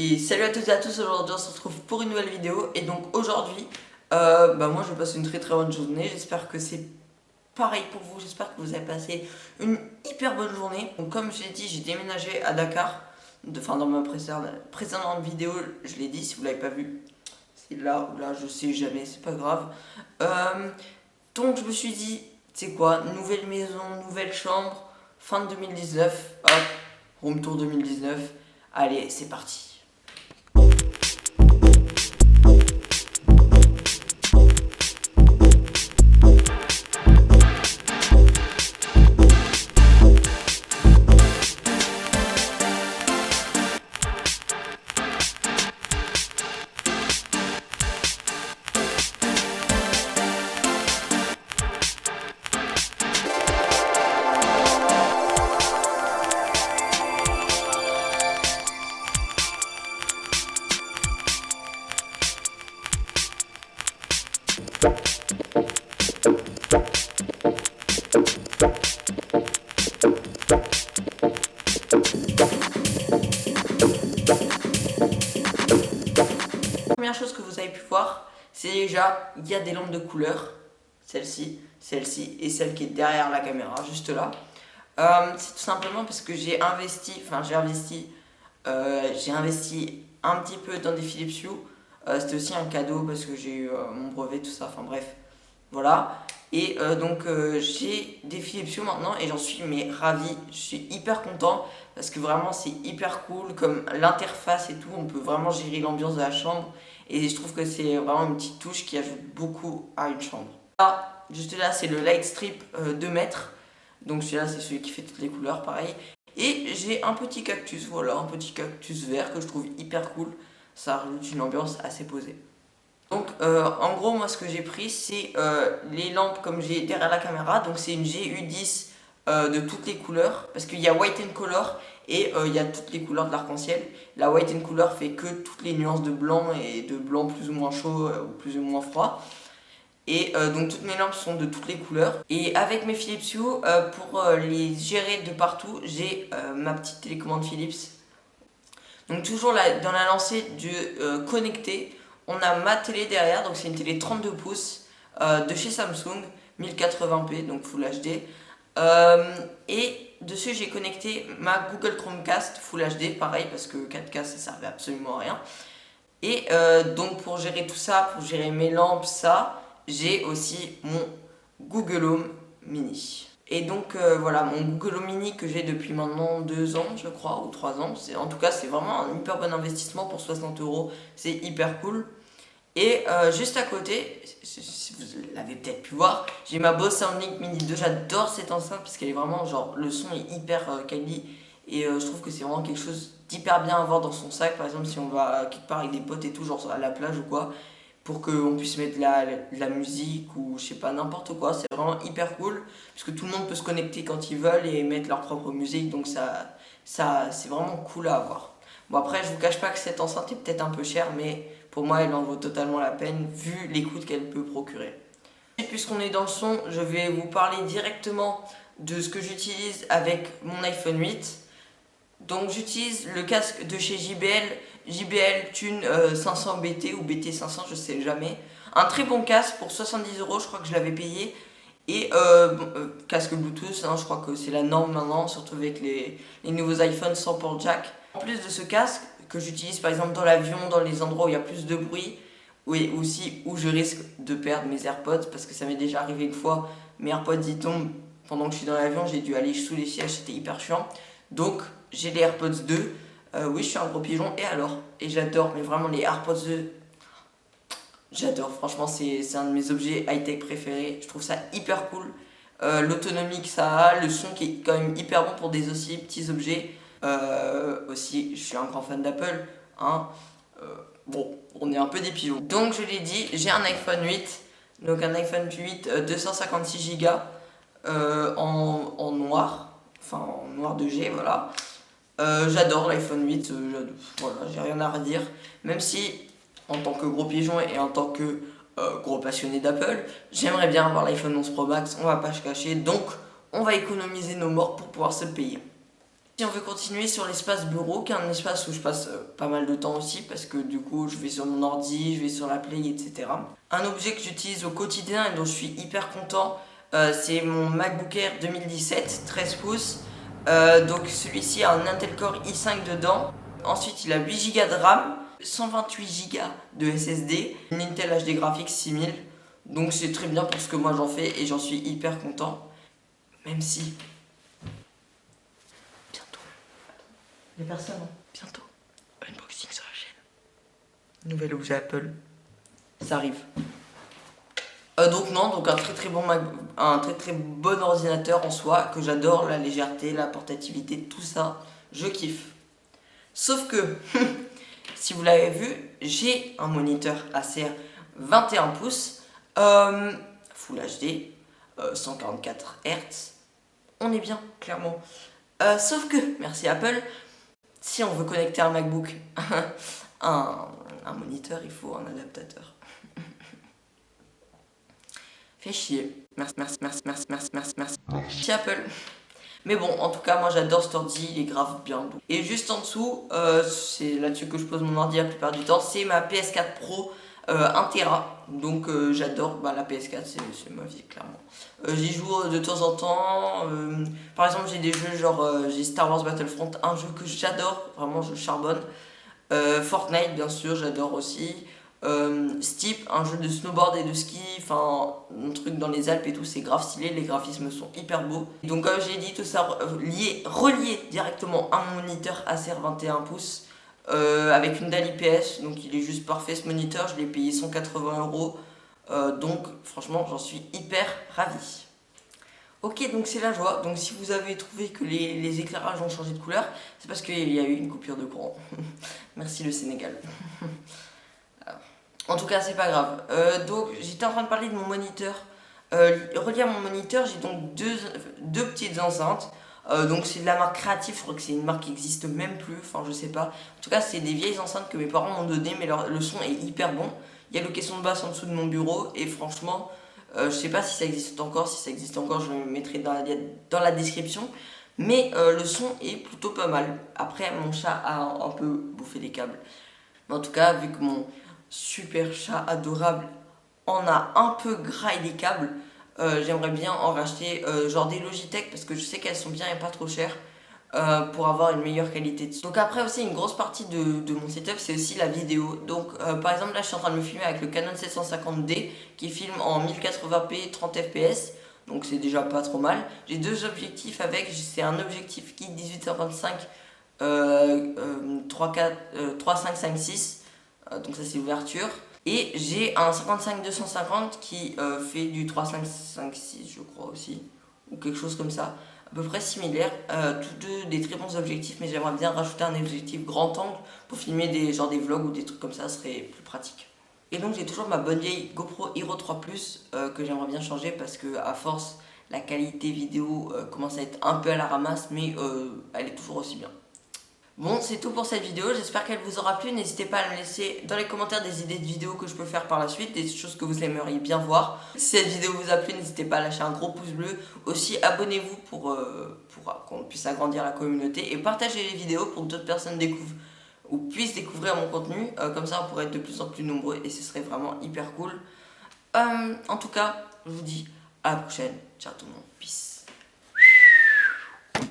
Et salut à toutes et à tous, aujourd'hui on se retrouve pour une nouvelle vidéo. Et donc aujourd'hui, moi je passe une très bonne journée. J'espère que c'est pareil pour vous, j'espère que vous avez passé une hyper bonne journée. Donc comme je l'ai dit, j'ai déménagé à Dakar. Enfin dans ma précédente vidéo, je l'ai dit, si vous l'avez pas vu, c'est là ou là, je sais jamais, c'est pas grave. Donc je me suis dit, c'est quoi, nouvelle maison, nouvelle chambre, fin de 2019, hop, home tour 2019. Allez, c'est parti. Première chose que vous avez pu voir, c'est déjà, il y a des lampes de couleur, celle-ci et celle qui est derrière la caméra, juste là. C'est tout simplement parce que j'ai investi un petit peu dans des Philips Hue. C'était aussi un cadeau parce que j'ai eu mon brevet, tout ça, enfin bref, voilà. Et donc j'ai des Philips Hue maintenant et j'en suis ravi, je suis hyper content parce que vraiment c'est hyper cool, comme l'interface et tout, on peut vraiment gérer l'ambiance de la chambre et je trouve que c'est vraiment une petite touche qui ajoute beaucoup à une chambre. Là, juste là, c'est le Light Strip 2 mètres, donc celui-là c'est celui qui fait toutes les couleurs, pareil. Et j'ai un petit cactus, voilà, un petit cactus vert que je trouve hyper cool, ça rajoute une ambiance assez posée. Donc en gros moi ce que j'ai pris c'est les lampes comme j'ai derrière la caméra, donc c'est une GU10 de toutes les couleurs, parce qu'il y a White and Color et il y a toutes les couleurs de l'arc-en-ciel. La White and Color fait que toutes les nuances de blanc et de blanc plus ou moins chaud ou plus ou moins froid. Et donc toutes mes lampes sont de toutes les couleurs. Et avec mes Philips Hue, pour les gérer de partout, j'ai ma petite télécommande Philips. Donc toujours là, dans la lancée du connecté, on a ma télé derrière, donc c'est une télé 32 pouces de chez Samsung, 1080p, donc Full HD. Et dessus j'ai connecté ma Google Chromecast Full HD, pareil parce que 4K ça servait absolument à rien. Et donc pour gérer tout ça, pour gérer mes lampes, ça, j'ai aussi mon Google Home Mini. Et donc voilà, mon Google Home Mini que j'ai depuis maintenant 2 ans je crois, ou 3 ans. En tout cas c'est vraiment un hyper bon investissement pour 60 €, c'est hyper cool. Et juste à côté, si vous l'avez peut-être pu voir, j'ai ma Bose SoundLink Mini 2. J'adore cette enceinte parce qu'elle est vraiment genre, le son est hyper quali. Et je trouve que c'est vraiment quelque chose d'hyper bien à avoir dans son sac. Par exemple si on va quelque part avec des potes et tout, genre à la plage ou quoi, pour qu'on puisse mettre de la musique ou je sais pas, n'importe quoi. C'est vraiment hyper cool parce que tout le monde peut se connecter quand ils veulent et mettre leur propre musique. Donc ça c'est vraiment cool à avoir. Bon après je vous cache pas que cette enceinte est peut-être un peu chère, mais pour moi elle en vaut totalement la peine vu l'écoute qu'elle peut procurer. Et puisqu'on est dans le son, je vais vous parler directement de ce que j'utilise avec mon iPhone 8. Donc j'utilise le casque de chez JBL Tune 500 BT ou BT 500, je sais jamais. Un très bon casque pour 70 €, je crois que je l'avais payé. Et casque Bluetooth, hein, je crois que c'est la norme maintenant, surtout avec les nouveaux iPhones sans port jack. En plus de ce casque, que j'utilise par exemple dans l'avion, dans les endroits où il y a plus de bruit, et aussi où je risque de perdre mes AirPods, parce que ça m'est déjà arrivé une fois, mes AirPods y tombent pendant que je suis dans l'avion, j'ai dû aller sous les sièges, c'était hyper chiant. Donc j'ai les AirPods 2, oui je suis un gros pigeon, et alors, et j'adore, mais vraiment les AirPods 2, j'adore, franchement c'est un de mes objets high-tech préférés, je trouve ça hyper cool. L'autonomie que ça a, le son qui est quand même hyper bon pour des aussi petits objets. Aussi, je suis un grand fan d'Apple, hein. Bon, on est un peu des pigeons. Donc je l'ai dit, j'ai un iPhone 8, donc un iPhone 8 256 Go en noir, enfin en noir de G, voilà. J'adore l'iPhone 8, voilà, j'ai rien à redire. Même si, en tant que gros pigeon et en tant que gros passionné d'Apple, j'aimerais bien avoir l'iPhone 11 Pro Max, on va pas se cacher, donc on va économiser nos morts pour pouvoir se le payer. Si on veut continuer sur l'espace bureau, qui est un espace où je passe pas mal de temps aussi, parce que du coup je vais sur mon ordi, je vais sur la Play, etc. Un objet que j'utilise au quotidien et dont je suis hyper content, c'est mon MacBook Air 2017, 13 pouces. Donc celui-ci a un Intel Core i5 dedans. Ensuite il a 8 Go de RAM, 128 Go de SSD, une Intel HD Graphics 6000. Donc c'est très bien pour ce que moi j'en fais et j'en suis hyper content. Même si... Bientôt. Les personnes, hein. Bientôt. Unboxing sur la chaîne. Nouvel objet Apple. Ça arrive. Donc non, donc un très bon ordinateur en soi, que j'adore, la légèreté, la portativité, tout ça, je kiffe. Sauf que, si vous l'avez vu, j'ai un moniteur Acer 21 pouces, Full HD, 144 Hz, on est bien, clairement. Sauf que, merci Apple, si on veut connecter un MacBook à un moniteur, il faut un adaptateur. Fait chier. Merci Apple. Mais bon, en tout cas, moi j'adore cet ordi, il est grave bien. Et juste en dessous, c'est là-dessus que je pose mon ordi la plupart du temps, c'est ma PS4 Pro 1 Tera. Donc j'adore, la PS4, c'est ma vie, clairement. J'y joue de temps en temps. Par exemple, j'ai des jeux genre, j'ai Star Wars Battlefront, un jeu que j'adore, vraiment je charbonne. Fortnite, bien sûr, j'adore aussi. Steep, un jeu de snowboard et de ski, enfin un truc dans les Alpes et tout, c'est grave stylé, les graphismes sont hyper beaux. Donc comme j'ai dit, tout ça relié directement à mon moniteur Acer 21 pouces avec une dalle IPS, donc il est juste parfait ce moniteur, je l'ai payé 180 €, donc franchement j'en suis hyper ravi. Ok, donc c'est la joie. Donc si vous avez trouvé que les éclairages ont changé de couleur, c'est parce qu'il y a eu une coupure de courant. Merci le Sénégal. En tout cas, c'est pas grave. Donc j'étais en train de parler de mon moniteur. Relié à mon moniteur, j'ai donc deux petites enceintes. Donc c'est de la marque Creative, je crois que c'est une marque qui n'existe même plus, enfin je sais pas. En tout cas, c'est des vieilles enceintes que mes parents m'ont données, mais le son est hyper bon. Il y a le caisson de basse en dessous de mon bureau, et franchement, je sais pas si ça existe encore. Si ça existe encore, je le mettrai dans la description. Mais le son est plutôt pas mal. Après, mon chat a un peu bouffé des câbles. Mais en tout cas, vu que mon super chat adorable en a un peu graillé les câbles, j'aimerais bien en racheter genre des Logitech parce que je sais qu'elles sont bien et pas trop chères pour avoir une meilleure qualité de son. Donc après aussi une grosse partie de mon setup c'est aussi la vidéo. Donc par exemple là je suis en train de me filmer avec le Canon 750D qui filme en 1080p 30 fps. Donc c'est déjà pas trop mal. J'ai deux objectifs avec, c'est un objectif kit 18-55 3.5-5.6, donc ça c'est l'ouverture. Et j'ai un 55-250 qui fait du 3.5-5.6 je crois aussi, ou quelque chose comme ça, à peu près similaire. Tous deux des très bons objectifs, mais j'aimerais bien rajouter un objectif grand angle pour filmer des vlogs ou des trucs comme ça serait plus pratique. Et donc j'ai toujours ma bonne vieille GoPro Hero 3 Plus que j'aimerais bien changer parce que à force la qualité vidéo commence à être un peu à la ramasse, mais elle est toujours aussi bien. Bon, c'est tout pour cette vidéo, j'espère qu'elle vous aura plu. N'hésitez pas à me laisser dans les commentaires des idées de vidéos que je peux faire par la suite, des choses que vous aimeriez bien voir. Si cette vidéo vous a plu, n'hésitez pas à lâcher un gros pouce bleu. Aussi, abonnez-vous pour qu'on puisse agrandir la communauté et partagez les vidéos pour que d'autres personnes découvrent ou puissent découvrir mon contenu. Comme ça, on pourrait être de plus en plus nombreux et ce serait vraiment hyper cool. En tout cas, je vous dis à la prochaine. Ciao tout le monde, peace.